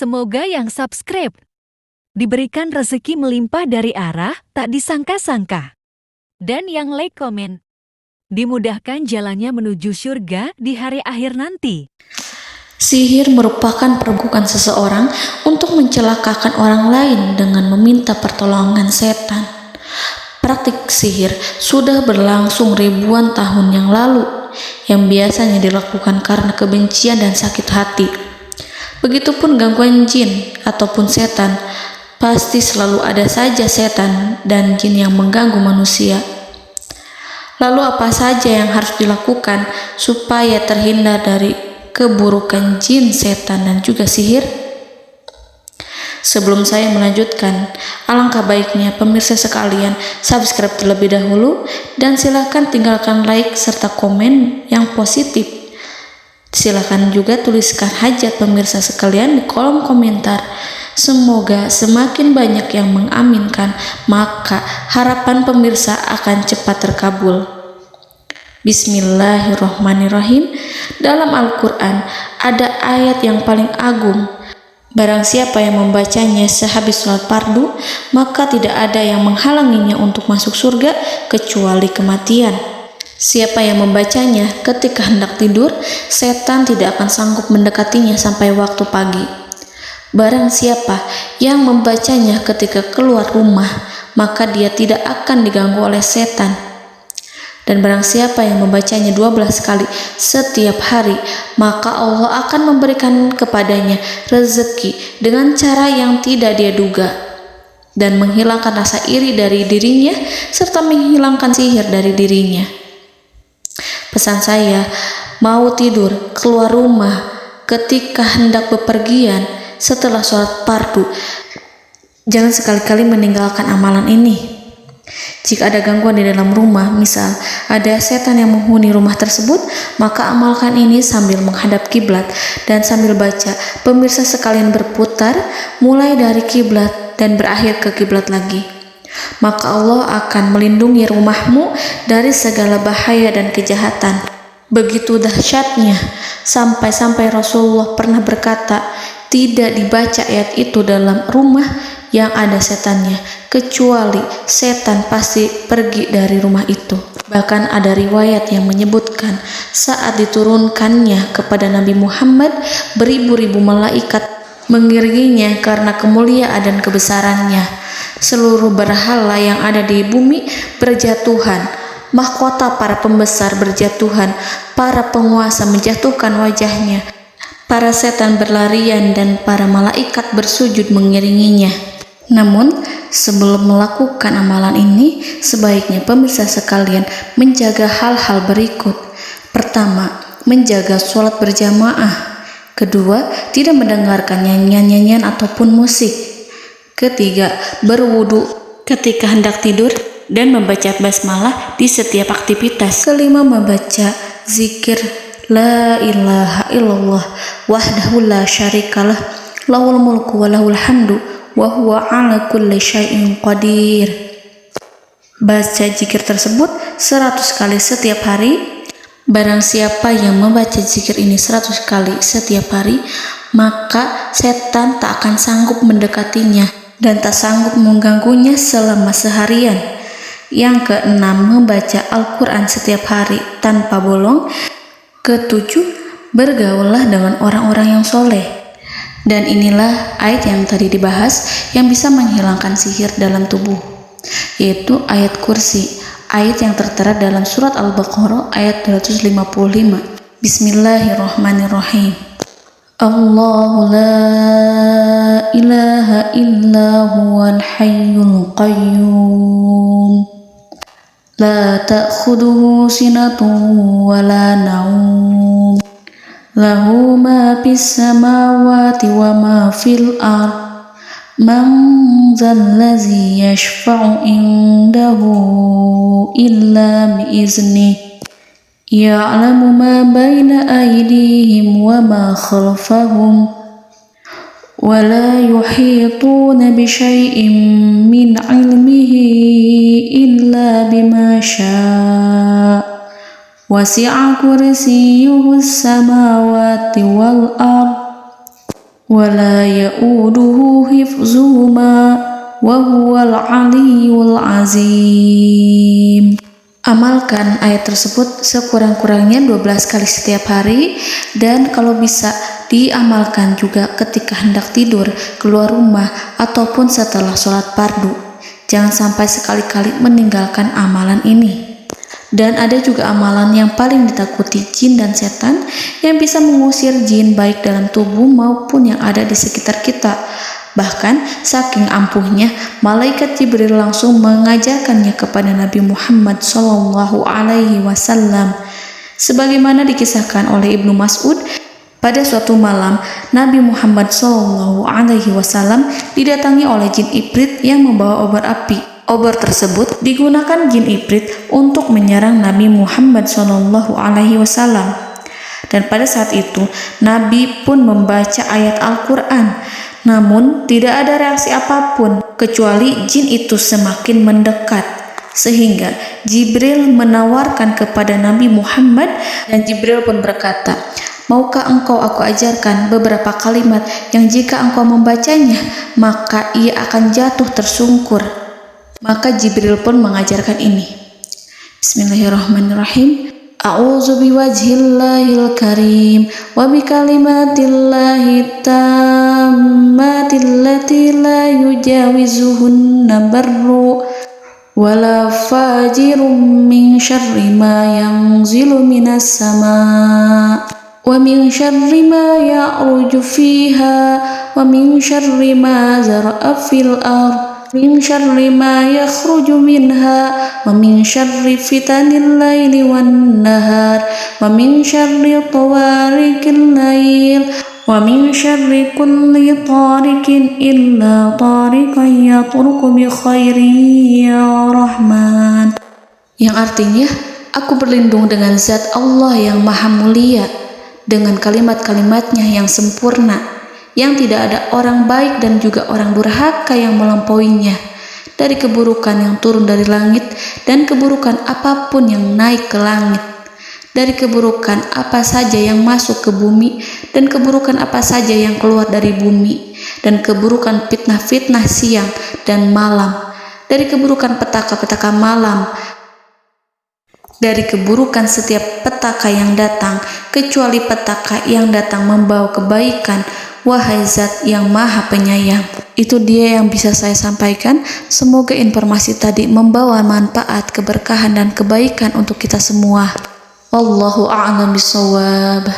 Semoga yang subscribe diberikan rezeki melimpah dari arah tak disangka-sangka. Dan yang like komen, dimudahkan jalannya menuju surga di hari akhir nanti. Sihir merupakan perbuatan seseorang untuk mencelakakan orang lain dengan meminta pertolongan setan. Praktik sihir sudah berlangsung ribuan tahun yang lalu, yang biasanya dilakukan karena kebencian dan sakit hati. Begitupun gangguan jin ataupun setan, pasti selalu ada saja setan dan jin yang mengganggu manusia. Lalu apa saja yang harus dilakukan supaya terhindar dari keburukan jin, setan, dan juga sihir? Sebelum saya melanjutkan, alangkah baiknya pemirsa sekalian subscribe terlebih dahulu dan silakan tinggalkan like serta komen yang positif. Silakan juga tuliskan hajat pemirsa sekalian di kolom komentar. Semoga semakin banyak yang mengaminkan, maka harapan pemirsa akan cepat terkabul. Bismillahirrahmanirrahim. Dalam Al-Quran ada ayat yang paling agung. Barang siapa yang membacanya sehabis sholat fardu, maka tidak ada yang menghalanginya untuk masuk surga kecuali kematian. Siapa yang membacanya ketika hendak tidur, setan tidak akan sanggup mendekatinya sampai waktu pagi. Barang siapa yang membacanya ketika keluar rumah, maka dia tidak akan diganggu oleh setan. Dan barang siapa yang membacanya 12 kali setiap hari, maka Allah akan memberikan kepadanya rezeki dengan cara yang tidak dia duga, dan menghilangkan rasa iri dari dirinya, serta menghilangkan sihir dari dirinya. Pesan saya, mau tidur, keluar rumah, ketika hendak bepergian, setelah sholat fardu, jangan sekali-kali meninggalkan amalan ini. Jika ada gangguan di dalam rumah, misal ada setan yang menghuni rumah tersebut, maka amalkan ini sambil menghadap kiblat dan sambil baca. Pemirsa sekalian berputar mulai dari kiblat dan berakhir ke kiblat lagi. Maka Allah akan melindungi rumahmu dari segala bahaya dan kejahatan. Begitu dahsyatnya, sampai-sampai Rasulullah pernah berkata, tidak dibaca ayat itu dalam rumah yang ada setannya, kecuali setan pasti pergi dari rumah itu. Bahkan ada riwayat yang menyebutkan saat diturunkannya kepada Nabi Muhammad, beribu-ribu malaikat mengiringinya karena kemuliaan dan kebesarannya. Seluruh berhala yang ada di bumi berjatuhan, mahkota para pembesar berjatuhan, para penguasa menjatuhkan wajahnya, para setan berlarian dan para malaikat bersujud mengiringinya. Namun, sebelum melakukan amalan ini, sebaiknya pemirsa sekalian menjaga hal-hal berikut. Pertama, menjaga sholat berjamaah. Kedua, tidak mendengarkan nyanyian-nyanyian ataupun musik. Ketiga, berwudu ketika hendak tidur dan membaca basmalah di setiap aktivitas. Kelima, membaca zikir la ilaha illallah wahdahu la syarikalah lahul mulku wa lahul hamdu wa huwa ala kulli syai'in qadir. Baca zikir tersebut 100 kali setiap hari. Barang siapa yang membaca zikir ini 100 kali setiap hari, maka setan tak akan sanggup mendekatinya dan tak sanggup mengganggunya selama seharian. Yang keenam, membaca Al-Quran setiap hari tanpa bolong. Ketujuh, bergaullah dengan orang-orang yang soleh. Dan inilah ayat yang tadi dibahas yang bisa menghilangkan sihir dalam tubuh, yaitu ayat kursi, ayat yang tertera dalam surat Al-Baqarah ayat 255. Bismillahirrahmanirrahim. Allahu la ilaha illa huwal hayyul qayyum la ta'khuduhu sinatun wa la naum lahu ma fis samawati wa ma fil ard man zallazi yashfa'u indahu illa biiznihi ya'lamu ma baina aydihim wa ma khalfahum wa la yuhituna bi syai'in min 'ilmihi illa bima syaa' wasi'a kursiyyuhu as-samawati wal ard ولا يؤوده حفظهما وهو العلي العظيم. Amalkan ayat tersebut sekurang-kurangnya 12 kali setiap hari, dan kalau bisa diamalkan juga ketika hendak tidur, keluar rumah, ataupun setelah sholat fardu. Jangan sampai sekali-kali meninggalkan amalan ini. Dan ada juga amalan yang paling ditakuti jin dan setan, yang bisa mengusir jin baik dalam tubuh maupun yang ada di sekitar kita. Bahkan saking ampuhnya, malaikat Jibril langsung mengajarkannya kepada Nabi Muhammad SAW. Sebagaimana dikisahkan oleh Ibnu Mas'ud, pada suatu malam Nabi Muhammad SAW didatangi oleh jin Ifrit yang membawa obor api. Obor tersebut digunakan jin Ifrit untuk menyerang Nabi Muhammad SAW. Dan pada saat itu Nabi pun membaca ayat Al-Quran. Namun tidak ada reaksi apapun, kecuali jin itu semakin mendekat. Sehingga Jibril menawarkan kepada Nabi Muhammad, dan Jibril pun berkata, "Maukah engkau aku ajarkan beberapa kalimat yang jika engkau membacanya, maka ia akan jatuh tersungkur?" Maka Jibril pun mengajarkan ini. Bismillahirrahmanirrahim. A'udzu biwajhillahil karim wa bikalimatillahi tammatil lati la yujawizuhunna barru wala fajirum min syarri ma yanzilu minas sama wa min syarri ma ya'ruju fiha wa min syarri ma zara'a fil ardh min syarri ma yakhruju minha wa min syarri fitanil laili wan nahar wa min syarri tawarikil lail wa min syarri kulli tarikin illa tarikan yatruku bi khairin ya Rahman. Yang artinya, aku berlindung dengan zat Allah yang maha mulia, dengan kalimat-kalimatnya yang sempurna, yang tidak ada orang baik dan juga orang durhaka yang melampauinya, dari keburukan yang turun dari langit dan keburukan apapun yang naik ke langit, dari keburukan apa saja yang masuk ke bumi dan keburukan apa saja yang keluar dari bumi, dan keburukan fitnah-fitnah siang dan malam, dari keburukan petaka-petaka malam, dari keburukan setiap petaka yang datang, kecuali petaka yang datang membawa kebaikan. Wahai Zat yang Maha Penyayang. Itu dia yang bisa saya sampaikan. Semoga informasi tadi membawa manfaat, keberkahan dan kebaikan untuk kita semua. Wallahu a'lam bishawab.